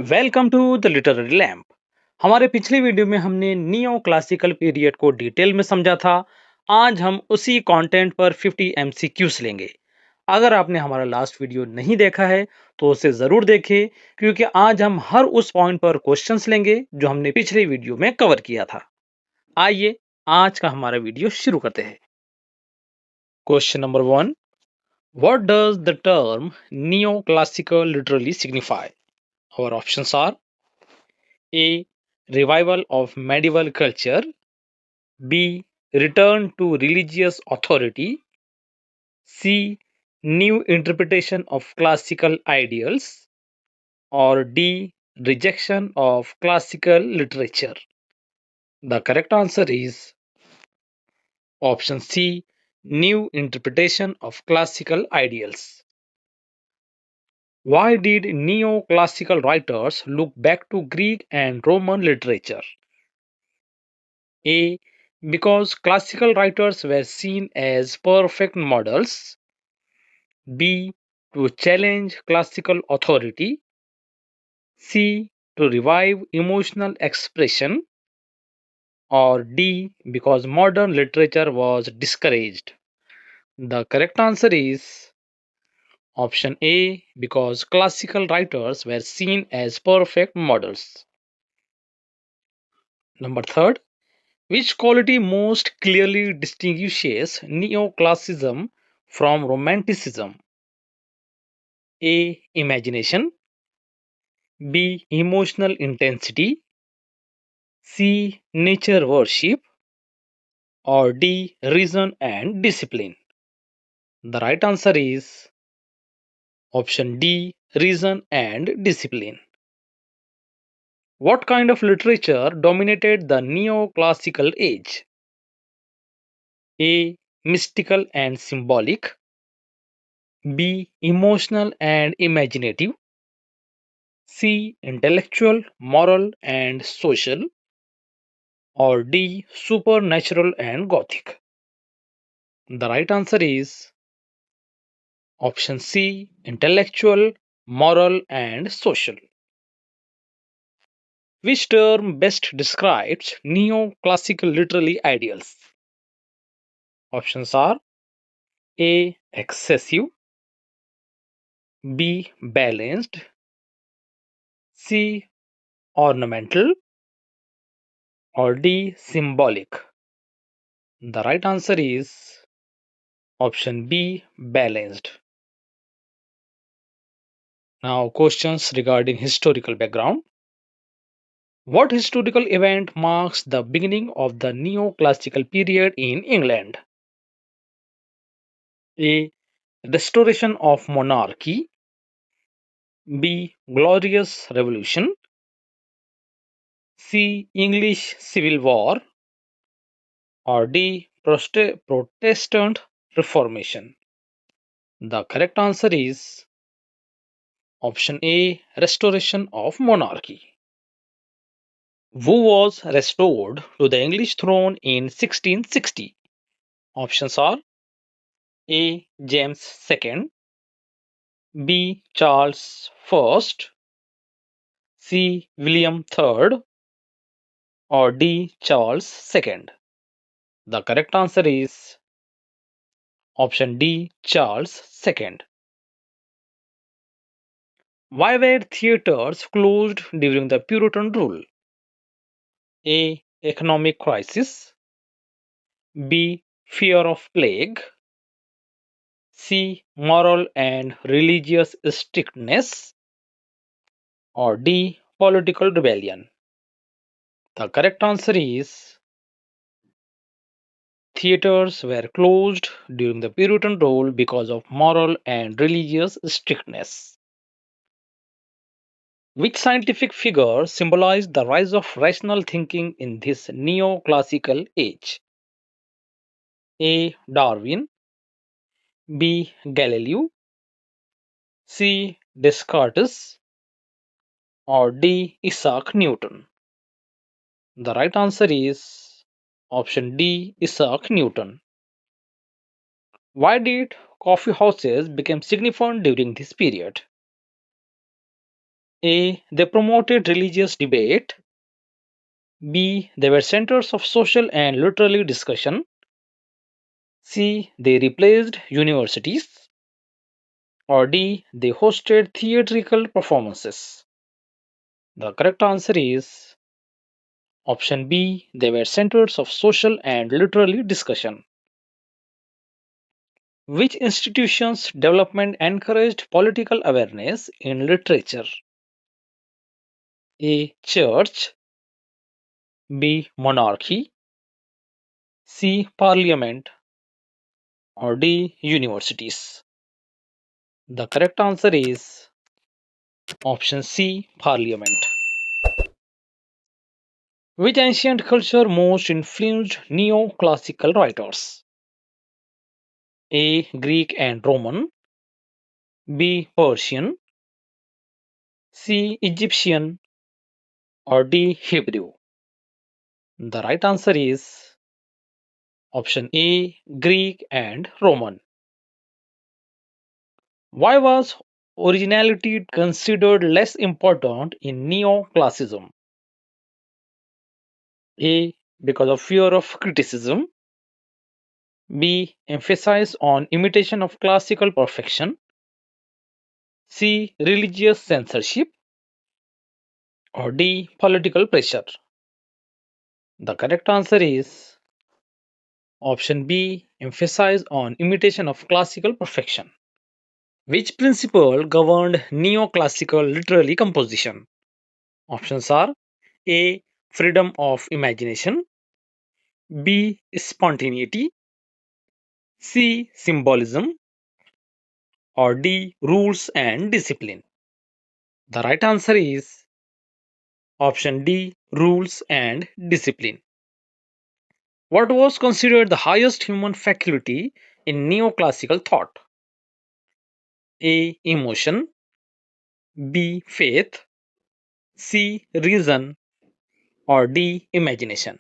Welcome to the literary lamp. हमारे पिछले video में हमने नियो क्लासिकल पीरियड को डिटेल में समझा था। आज हम उसी कंटेंट पर 50 एमसीक्यूज लेंगे। अगर आपने हमारा लास्ट वीडियो नहीं देखा है तो उसे जरूर देखें, क्योंकि आज हम हर उस पॉइंट पर क्वेश्चंस लेंगे जो हमने पिछले वीडियो में कवर किया था। आइए आज का हमारा वीडियो शुरू करते हैं। Question number 1, what does the term neo classical literally signify? Our options are: A. Revival of medieval culture. B. Return to religious authority. C. New interpretation of classical ideals. Or D. Rejection of classical literature. The correct answer is option C. New interpretation of classical ideals. Why did neoclassical writers look back to Greek and Roman literature? A. Because classical writers were seen as perfect models. B. To challenge classical authority. C. To revive emotional expression. Or D. Because modern literature was discouraged. The correct answer is option A. Because classical writers were seen as perfect models. Number 3. Which quality most clearly distinguishes Neoclassicism from Romanticism? A. Imagination. B. Emotional intensity. C. Nature worship. Or D. Reason and discipline. The right answer is option D. Reason and discipline. What kind of literature dominated the Neoclassical Age? A. Mystical and symbolic. B. Emotional and imaginative. C. Intellectual, moral, and social. Or D. Supernatural and Gothic. The right answer is option C. Intellectual, moral, and social. Which term best describes neoclassical literary ideals? Options are: A. Excessive. B. Balanced. C. Ornamental. Or D. Symbolic. The right answer is option B. Balanced. Now, questions regarding historical background. What historical event marks the beginning of the neoclassical period in England? A. Restoration of monarchy. B. Glorious Revolution. C. English Civil War. Or D. Protestant Reformation. The correct answer is option A. Restoration of monarchy. Who was restored to the English throne in 1660? Options are: A. James II. B. Charles I. C. William III. Or D. Charles II. The correct answer is option D. Charles II. Why were theatres closed during the Puritan rule? A. Economic crisis. B. Fear of plague. C. Moral and religious strictness. Or D. Political rebellion. The correct answer is theatres were closed during the Puritan rule because of moral and religious strictness. Which scientific figure symbolized the rise of rational thinking in this neoclassical age? A. Darwin. B. Galileo. C. Descartes. Or D. Isaac Newton. The right answer is option D. Isaac Newton. Why did coffee houses become significant during this period? A. They promoted religious debate. B. They were centers of social and literary discussion. C. They replaced universities. Or D. They hosted theatrical performances. The correct answer is option B. They were centers of social and literary discussion. Which institution's development encouraged political awareness in literature? A. Church. B. Monarchy. C. Parliament. Or D. Universities. The correct answer is option C. Parliament. Which ancient culture most influenced neoclassical writers? A. Greek and Roman. B. Persian. C. Egyptian. Or D. Hebrew. The right answer is option A. Greek and Roman. Why was originality considered less important in neoclassicism? A. Because of fear of criticism. B. Emphasis on imitation of classical perfection. C. Religious censorship. Or D. Political pressure. The correct answer is option B. Emphasis on imitation of classical perfection. Which principle governed neoclassical literary composition? Options are A. Freedom of imagination. B. Spontaneity. C. Symbolism. Or D. Rules and discipline. The right answer is option D. Rules and discipline. What was considered the highest human faculty in neoclassical thought? A. Emotion. B. Faith. C. Reason. Or D. Imagination.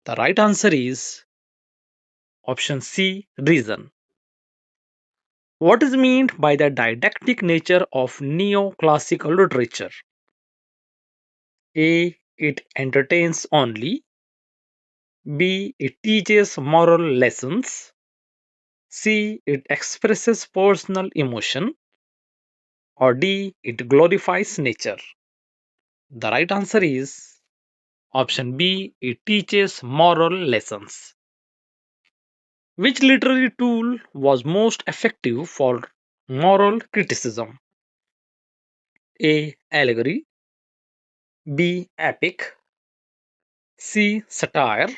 The right answer is option C. Reason. What is meant by the didactic nature of neoclassical literature? A. It entertains only. B. It teaches moral lessons. C. It expresses personal emotion. Or D. It glorifies nature. The right answer is option B. It teaches moral lessons. Which literary tool was most effective for moral criticism? A. Allegory. B. Epic. C. Satire.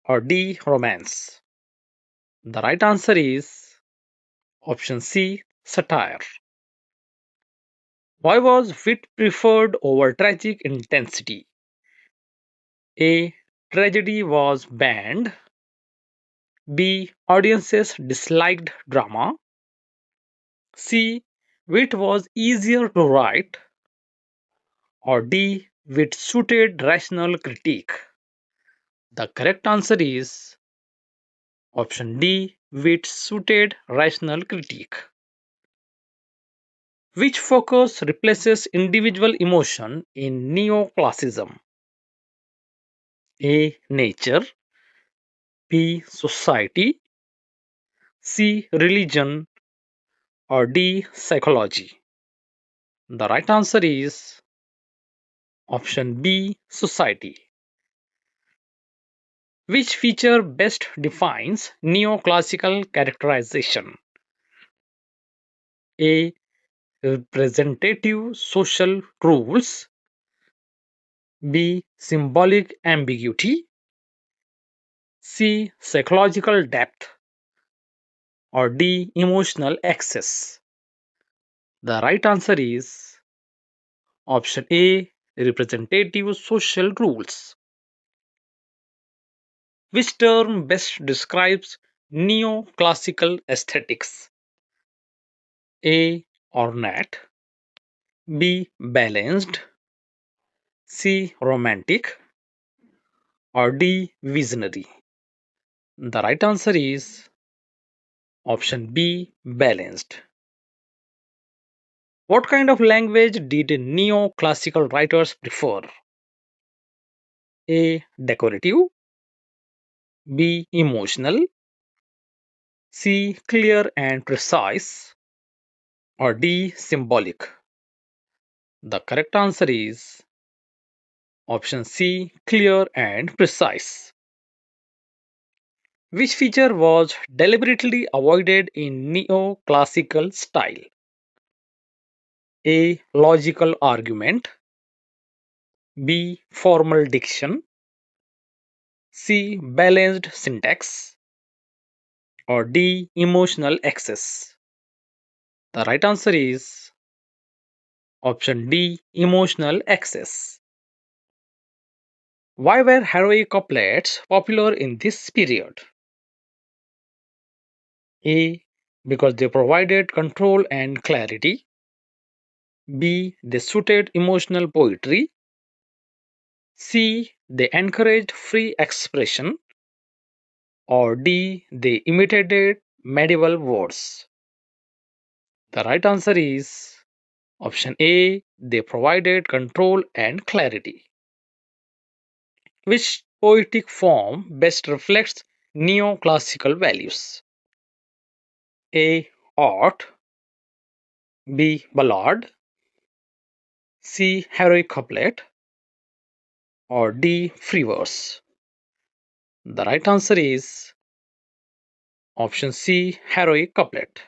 Or D. Romance. The right answer is option C. Satire. Why was wit preferred over tragic intensity? A. Tragedy was banned. B. Audiences disliked drama. C. Wit was easier to write. Or D. Wit suited rational critique. The correct answer is option D. Wit suited rational critique. Which focus replaces individual emotion in neoclassicism? A. Nature. B. Society. C. Religion. Or D. Psychology. The right answer is option B. Society. Which feature best defines neoclassical characterization? A. Representative social rules. B. Symbolic ambiguity. C. Psychological depth. Or D. Emotional excess. The right answer is option A. Representative social rules. Which term best describes neoclassical aesthetics? A. Ornate. B. Balanced. C. Romantic. Or D. Visionary. The right answer is option B. Balanced. What kind of language did neoclassical writers prefer? A. Decorative. B. Emotional. C. Clear and precise. Or D. Symbolic. The correct answer is option C. Clear and precise. Which feature was deliberately avoided in neoclassical style? A. Logical argument. B. Formal diction. C. Balanced syntax. Or D. Emotional excess. The right answer is option D. Emotional excess. Why were heroic couplets popular in this period? A. Because they provided control and clarity. B. They suited emotional poetry. C. They encouraged free expression. Or D. They imitated medieval words. The right answer is option A. They provided control and clarity. Which poetic form best reflects neoclassical values? A. Art. B. Ballad. C. Heroic couplet. Or D. Free verse. The right answer is option C. Heroic couplet.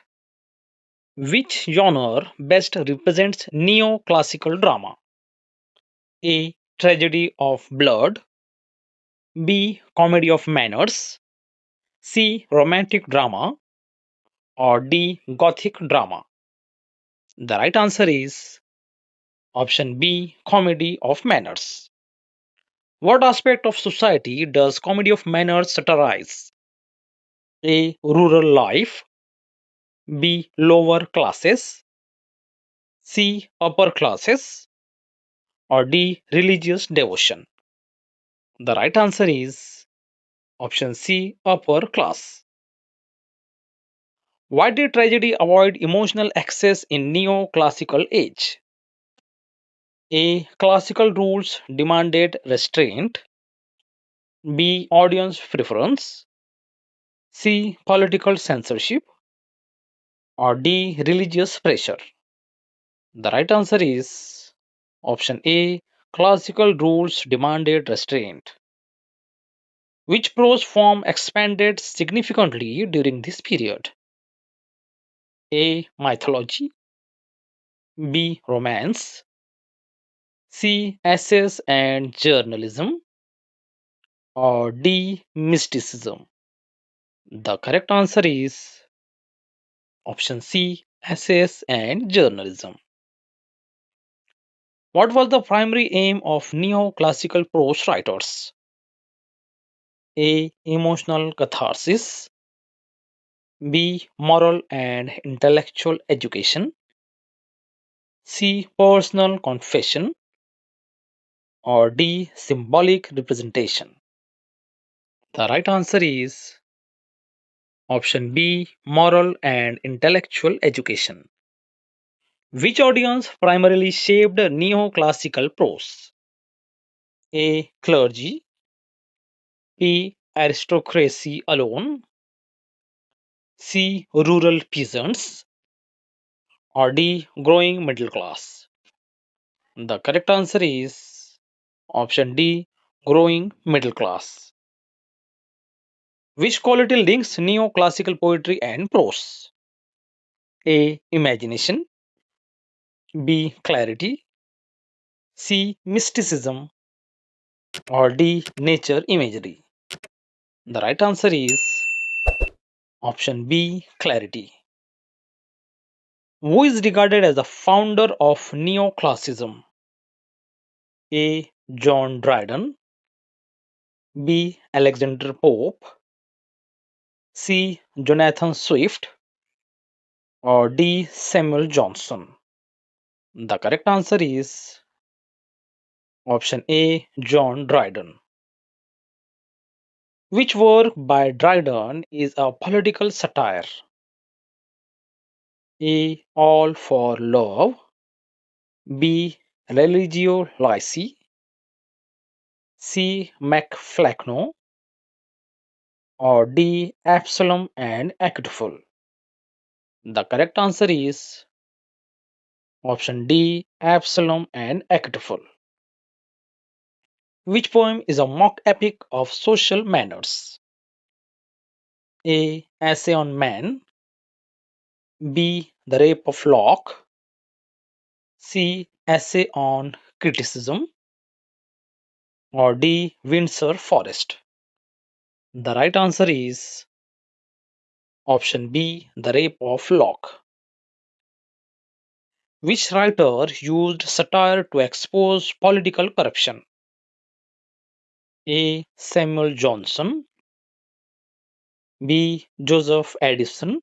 Which genre best represents neoclassical drama? A. Tragedy of blood. B. Comedy of manners. C. Romantic drama. Or D. Gothic drama. The right answer is option B. Comedy of manners. What aspect of society does comedy of manners satirize? A. Rural life. B. Lower classes. C. Upper classes. Or D. Religious devotion. The right answer is option C. Upper class. Why did tragedy avoid emotional excess in neoclassical age? A. Classical rules demanded restraint. B. Audience preference. C. Political censorship. Or D. Religious pressure. The right answer is option A. Classical rules demanded restraint. Which prose form expanded significantly during this period? A. Mythology. B. Romance. C. Essays and journalism. Or D. Mysticism. The correct answer is option C. Essays and journalism. What was the primary aim of neoclassical prose writers? A. Emotional catharsis. B. Moral and intellectual education. C. Personal confession. Or D. Symbolic representation. The right answer is option B. Moral and intellectual education. Which audience primarily shaped neoclassical prose? A. Clergy. B. Aristocracy alone. C. Rural peasants. Or D. Growing middle class. The correct answer is option D. Growing middle class. Which quality links neoclassical poetry and prose? A. Imagination. B. Clarity. C. Mysticism. Or D. Nature imagery. The right answer is option B. Clarity. Who is regarded as the founder of Neoclassicism? A. John Dryden. B. Alexander Pope. C. Jonathan Swift. Or D. Samuel Johnson. The correct answer is option A. John Dryden. Which work by Dryden is a political satire? A. All for Love. B. Religio Laici, C. MacFlecknoe, or D. Absalom and Achitophel? The correct answer is option D. Absalom and Achitophel. Which poem is a mock epic of social manners? A. Essay on Man, B. The Rape of Locke, C. Essay on Criticism, or D. Windsor Forest? The right answer is option B. The Rape of Locke. Which writer used satire to expose political corruption? A. Samuel Johnson, B. Joseph Addison,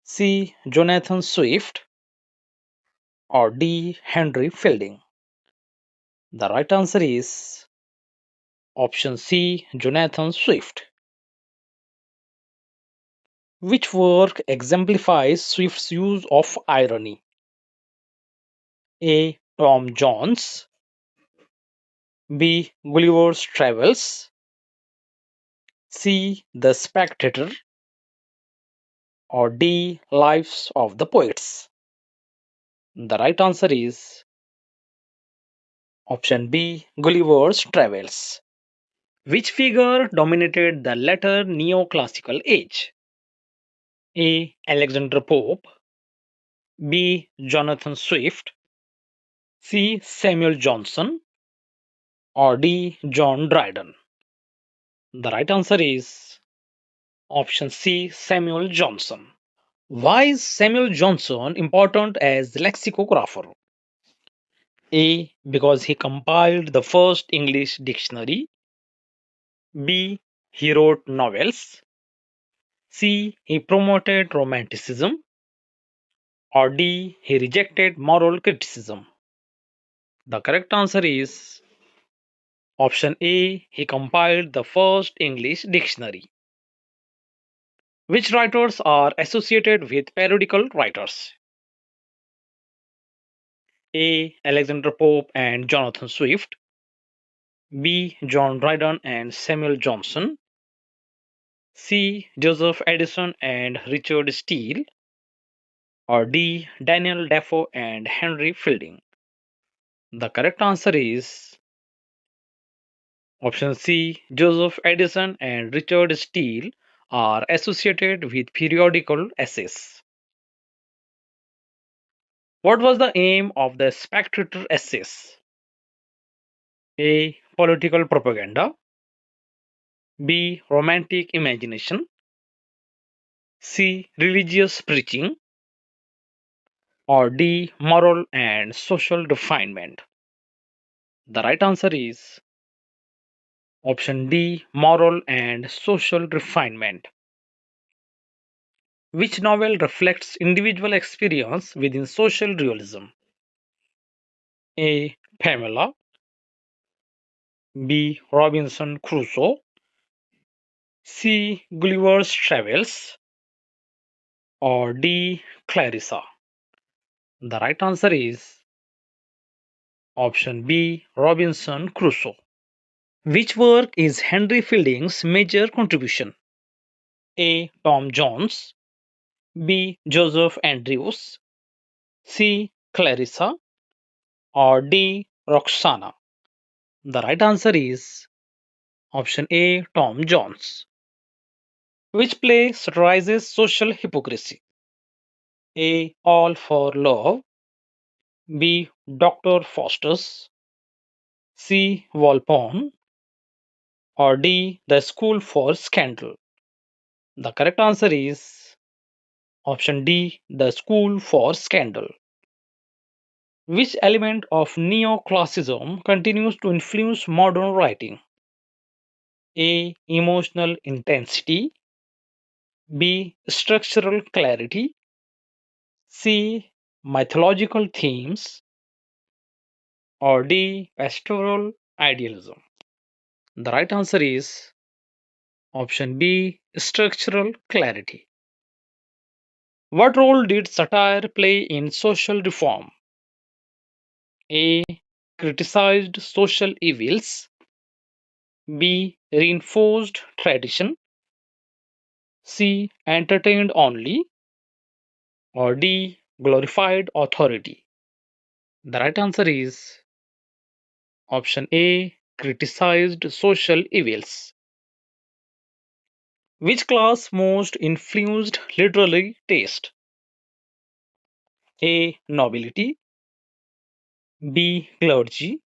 C. Jonathan Swift, or D. Henry Fielding? The right answer is option C. Jonathan Swift. Which work exemplifies Swift's use of irony? A. Tom Jones, B. Gulliver's Travels, C. The Spectator, or D. Lives of the Poets? The right answer is option B. Gulliver's Travels. Which figure dominated the later Neoclassical Age? A. Alexander Pope, B. Jonathan Swift, C. Samuel Johnson, or D. John Dryden? The right answer is option C. Samuel Johnson. Why is Samuel Johnson important as lexicographer? A. Because he compiled the first English dictionary. B. He wrote novels. C. He promoted Romanticism. Or D. He rejected moral criticism? The correct answer is option A. He compiled the first English dictionary. Which writers are associated with periodical writers? A. Alexander Pope and Jonathan Swift, B. John Dryden and Samuel Johnson, C. Joseph Addison and Richard Steele, or D. Daniel Defoe and Henry Fielding? The correct answer is option C. Joseph Addison and Richard Steele are associated with periodical essays. What was the aim of the Spectator essays? A. Political propaganda, B. Romantic imagination, C. Religious preaching, or D. Moral and social refinement? The right answer is option D. Moral and social refinement. Which novel reflects individual experience within social realism? A. Pamela, B. Robinson Crusoe, C. Gulliver's Travels, or D. Clarissa? The right answer is option B. Robinson Crusoe. Which work is Henry Fielding's major contribution? A. Tom Jones, B. Joseph Andrews, C. Clarissa, or D. Roxana? The right answer is option A. Tom Jones. Which play satirizes social hypocrisy? A. All for Love, B. Dr. Faustus, C. Walpole, or D. The School for Scandal? The correct answer is option D. The School for Scandal. Which element of neoclassicism continues to influence modern writing? A. Emotional intensity, B. Structural clarity, C. Mythological themes, or D. Pastoral idealism? The right answer is option B. Structural clarity. What role did satire play in social reform? A. Criticized social evils. B. Reinforced tradition. C. Entertained only. Or D. Glorified authority. The right answer is option A. Criticized social evils. Which class most influenced literary taste? A. Nobility. B. Clergy.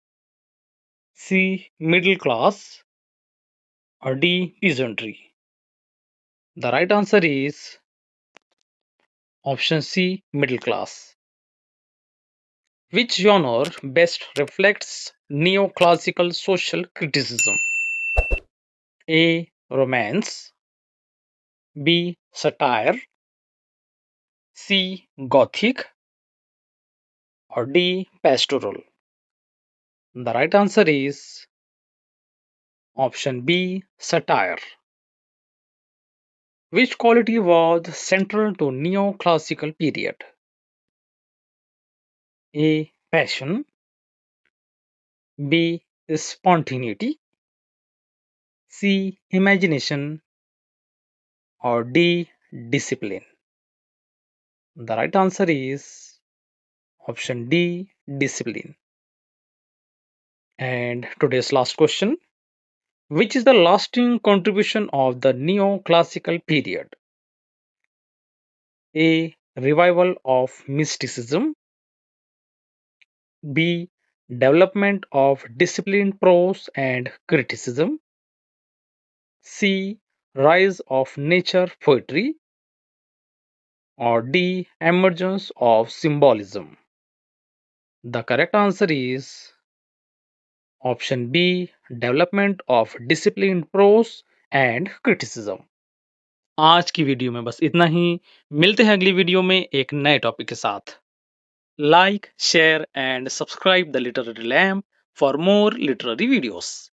C. Middle class. Or D. Peasantry. The right answer is option C. Middle class. Which genre best reflects neoclassical social criticism? A. Romance. B. Satire. C. Gothic. Or D. Pastoral. The right answer is option B. Satire. Which quality was central to neoclassical period? A. Passion. B. Spontaneity. C. Imagination. Or D. Discipline. The right answer is option D. Discipline. And today's last question. Which is the lasting contribution of the neoclassical period? A. Revival of mysticism. B. Development of disciplined prose and criticism. C. Rise of nature poetry. Or D. Emergence of symbolism. The correct answer is option B. Development of disciplined prose and criticism. आज की video में बस इतना ही। मिलते हैं अगली video में एक नए टॉपिक के साथ। Like, share and subscribe the literary lamp for more literary videos.